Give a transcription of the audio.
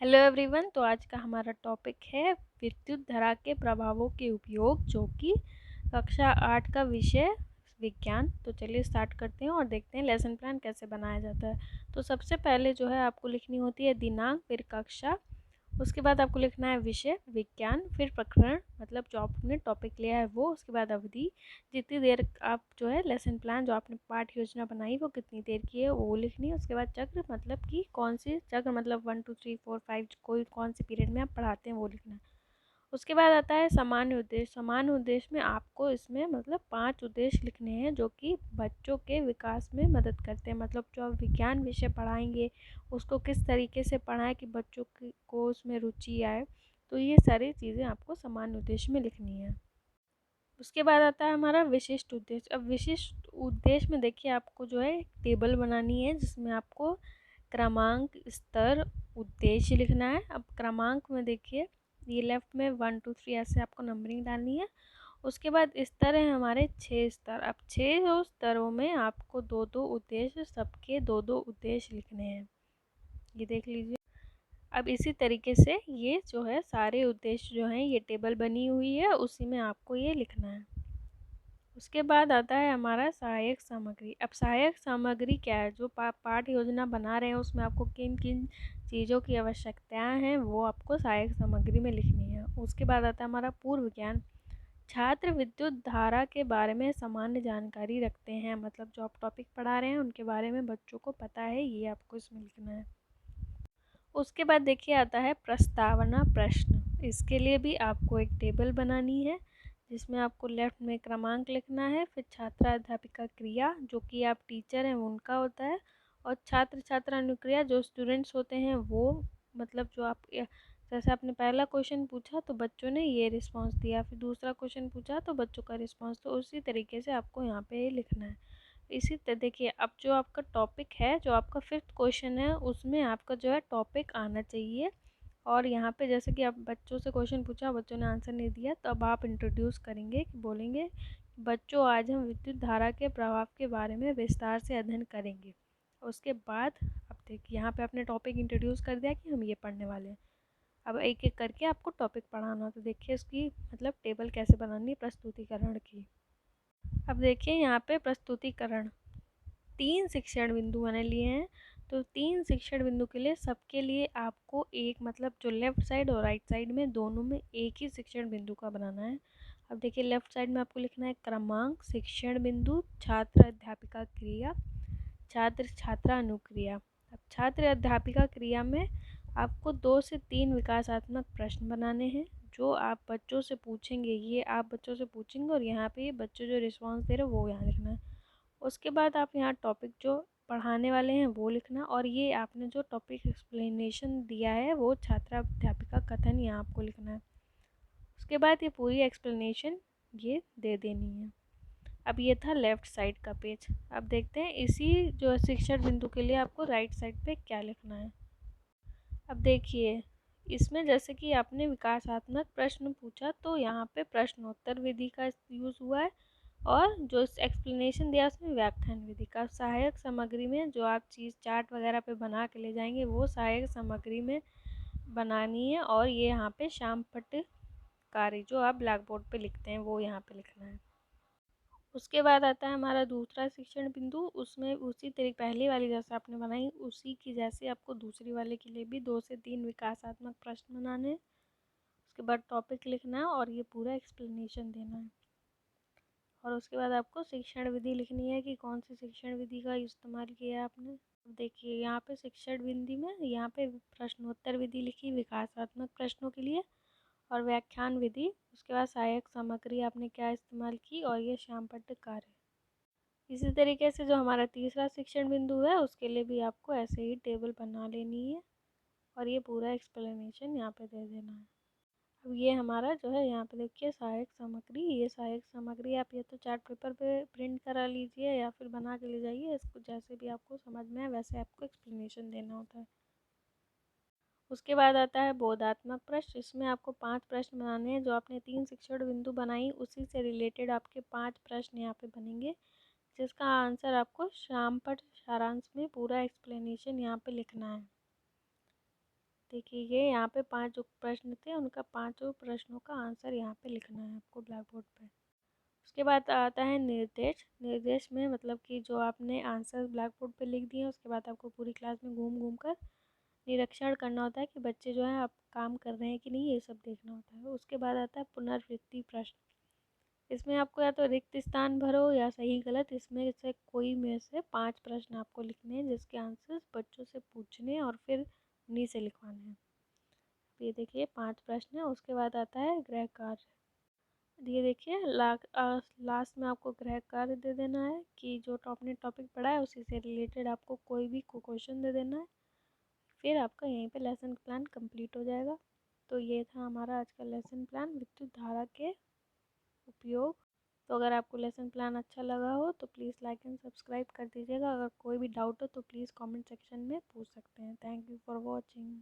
Hello everyone. तो आज का हमारा टॉपिक है विद्युत धारा के प्रभावों के उपयोग, जो कि कक्षा 8 का विषय विज्ञान। तो चलिए स्टार्ट करते हैं और देखते हैं लेसन प्लान कैसे बनाया जाता है। तो सबसे पहले जो है आपको लिखनी होती है दिनांक, फिर कक्षा, उसके बाद आपको लिखना है विषय विज्ञान, फिर प्रकरण मतलब जो आपने टॉपिक लिया है वो, उसके बाद अवधि, जितनी देर आप जो है लेसन प्लान जो आपने पाठ योजना बनाई वो कितनी देर की है वो लिखनी है। उसके बाद चक्र मतलब कि कौन सी चक्र मतलब 1 2 3 4 5 कोई कौन से पीरियड में आप पढ़ाते हैं वो लिखना है। उसके बाद आता है सामान्य उद्देश्य। सामान्य उद्देश्य में आपको इसमें मतलब 5 उद्देश्य लिखने हैं जो कि बच्चों के विकास में मदद करते हैं। मतलब जो आप विज्ञान विषय पढ़ाएंगे उसको किस तरीके से पढ़ाएं कि बच्चों को उसमें रुचि आए। तो ये सारी चीज़ें आपको सामान्य उद्देश्य में लिखनी है। उसके बाद आता है हमारा विशिष्ट उद्देश्य। अब विशिष्ट उद्देश्य में देखिए आपको जो है टेबल बनानी है जिसमें आपको क्रमांक, स्तर, उद्देश्य लिखना है। अब क्रमांक में देखिए ये लेफ्ट में 1 2 3 ऐसे आपको नंबरिंग डालनी है। उसके बाद स्तर है हमारे 6 स्तर। अब 6 स्तरों में आपको दो दो उद्देश्य, सबके दो दो उद्देश्य लिखने हैं। ये देख लीजिए। अब इसी तरीके से ये जो है सारे उद्देश्य जो हैं ये टेबल बनी हुई है, उसी में आपको ये लिखना है। उसके बाद आता है हमारा सहायक सामग्री। अब सहायक सामग्री क्या है? जो पाठ योजना बना रहे हैं उसमें आपको किन किन चीज़ों की आवश्यकताएं हैं वो आपको सहायक सामग्री में लिखनी है। उसके बाद आता है हमारा पूर्व ज्ञान। छात्र विद्युत धारा के बारे में सामान्य जानकारी रखते हैं, मतलब जो आप टॉपिक पढ़ा रहे हैं उनके बारे में बच्चों को पता है, ये आपको इसमें लिखना है। उसके बाद देखिए आता है प्रस्तावना प्रश्न। इसके लिए भी आपको एक टेबल बनानी है जिसमें आपको लेफ्ट में क्रमांक लिखना है, फिर छात्रा अध्यापिका क्रिया जो कि आप टीचर हैं उनका होता है, और छात्र छात्रा अनुक्रिया जो स्टूडेंट्स होते हैं वो, मतलब जो आप जैसे आपने पहला क्वेश्चन पूछा तो बच्चों ने ये रिस्पांस दिया, फिर दूसरा क्वेश्चन पूछा तो बच्चों का रिस्पांस, तो उसी तरीके से आपको यहाँ पे लिखना है। इसी तरह देखिए अब जो आपका टॉपिक है, जो आपका 5th क्वेश्चन है उसमें आपका जो है टॉपिक आना चाहिए। और यहाँ पे जैसे कि आप बच्चों से क्वेश्चन पूछा, बच्चों ने आंसर नहीं दिया, तो अब आप इंट्रोड्यूस करेंगे कि बोलेंगे बच्चों आज हम विद्युत धारा के प्रभाव के बारे में विस्तार से अध्ययन करेंगे। उसके बाद अब देखिए यहाँ पे आपने टॉपिक इंट्रोड्यूस कर दिया कि हम ये पढ़ने वाले हैं। अब एक एक करके आपको टॉपिक पढ़ाना, तो देखिए इसकी मतलब टेबल कैसे बनानी है प्रस्तुतिकरण की। अब देखिए यहाँ पे प्रस्तुतिकरण 3 शिक्षण बिंदु बने लिए हैं। तो 3 शिक्षण बिंदु के लिए सबके लिए आपको एक, मतलब जो लेफ्ट साइड और राइट साइड में दोनों में एक ही शिक्षण बिंदु का बनाना है। अब देखिए लेफ्ट साइड में आपको लिखना है क्रमांक, शिक्षण बिंदु, छात्र अध्यापिका क्रिया, छात्र छात्रा अनुक्रिया। अब छात्र अध्यापिका क्रिया में आपको 2 से 3 विकासात्मक प्रश्न बनाने हैं जो आप बच्चों से पूछेंगे। ये आप बच्चों से पूछेंगे और यहाँ पे बच्चों जो रिस्पॉन्स दे रहे हैं वो यहाँ लिखना है। उसके बाद आप यहाँ टॉपिक जो पढ़ाने वाले हैं वो लिखना, और ये आपने जो टॉपिक एक्सप्लेनेशन दिया है वो छात्रा अध्यापिका कथन यहाँ आपको लिखना है। उसके बाद ये पूरी एक्सप्लेनेशन ये दे देनी है। अब ये था लेफ़्ट साइड का पेज। अब देखते हैं इसी जो शिक्षण बिंदु के लिए आपको राइट साइड पे क्या लिखना है। अब देखिए इसमें जैसे कि आपने विकासात्मक प्रश्न पूछा तो यहाँ पे प्रश्नोत्तर विधि का यूज़ हुआ है, और जो एक्सप्लेनेशन दिया उसमें व्याख्यान विधि का। सहायक सामग्री में जो आप चीज़ चार्ट वगैरह पे बना के ले जाएंगे वो सहायक सामग्री में बनानी है, और ये यहाँ पे श्याम पट्ट कार्य जो आप ब्लैक बोर्ड पे लिखते हैं वो यहाँ पे लिखना है। उसके बाद आता है हमारा दूसरा शिक्षण बिंदु। उसमें उसी तरीके पहली वाली जैसे आपने बनाई उसी की जैसे आपको दूसरी वाले के लिए भी 2 से 3 विकासात्मक प्रश्न बनाने हैं। उसके बाद टॉपिक लिखना है और ये पूरा एक्सप्लेनेशन देना है। और उसके बाद आपको शिक्षण विधि लिखनी है कि कौन सी शिक्षण विधि का इस्तेमाल किया है आपने। देखिए यहाँ पे शिक्षण विधि में यहाँ पे प्रश्नोत्तर विधि लिखी विकासात्मक प्रश्नों के लिए, और व्याख्यान विधि। उसके बाद सहायक सामग्री आपने क्या इस्तेमाल की, और ये श्यामपट्ट कार्य। इसी तरीके से जो हमारा तीसरा शिक्षण बिंदु है उसके लिए भी आपको ऐसे ही टेबल बना लेनी है, और ये पूरा एक्सप्लेनेशन यहाँ पे दे देना है। अब ये हमारा जो है यहाँ पे देखिए सहायक सामग्री, ये सहायक सामग्री आप या तो चार्ट पेपर पे प्रिंट करा लीजिए या फिर बना के ले जाइए, इसको जैसे भी आपको समझ में आए वैसे आपको एक्सप्लेनेशन देना होता है। उसके बाद आता है बोधात्मक प्रश्न। इसमें आपको 5 प्रश्न बनाने हैं। जो आपने 3 शिक्षण बिंदु बनाई उसी से रिलेटेड आपके 5 प्रश्न यहाँ पे बनेंगे, जिसका आंसर आपको श्यामपट्ट सारांश में पूरा एक्सप्लेनेशन यहाँ पे लिखना है। देखिए ये यहाँ पे 5 जो प्रश्न थे उनका 5 प्रश्नों का आंसर यहाँ पे लिखना है आपको ब्लैक बोर्ड पे। उसके बाद आता है निर्देश। निर्देश में मतलब कि जो आपने आंसर ब्लैक बोर्ड पे लिख दिए उसके बाद आपको पूरी क्लास में घूम घूम कर निरीक्षण करना होता है कि बच्चे जो है आप काम कर रहे हैं कि नहीं, ये सब देखना होता है। उसके बाद आता है पुनरावृत्ति प्रश्न। इसमें आपको या तो रिक्त स्थान भरो या सही गलत, इसमें से कोई में से 5 प्रश्न आपको लिखने हैं जिसके आंसर बच्चों से पूछने और फिर उन्हीं से लिखवाने हैं। ये देखिए 5 प्रश्न है। उसके बाद आता है गृह कार्य। ये देखिए लास्ट में आपको गृह कार्य दे देना है कि जो आपने टॉपिक पढ़ा है उसी से रिलेटेड आपको कोई भी क्वेश्चन दे देना है। फिर आपका यहीं पे लेसन प्लान कंप्लीट हो जाएगा। तो ये था हमारा आज का लेसन प्लान, विद्युत धारा के उपयोग। तो अगर आपको लेसन प्लान अच्छा लगा हो तो प्लीज़ लाइक एंड सब्सक्राइब कर दीजिएगा। अगर कोई भी डाउट हो तो प्लीज़ कमेंट सेक्शन में पूछ सकते हैं। Thank you for watching.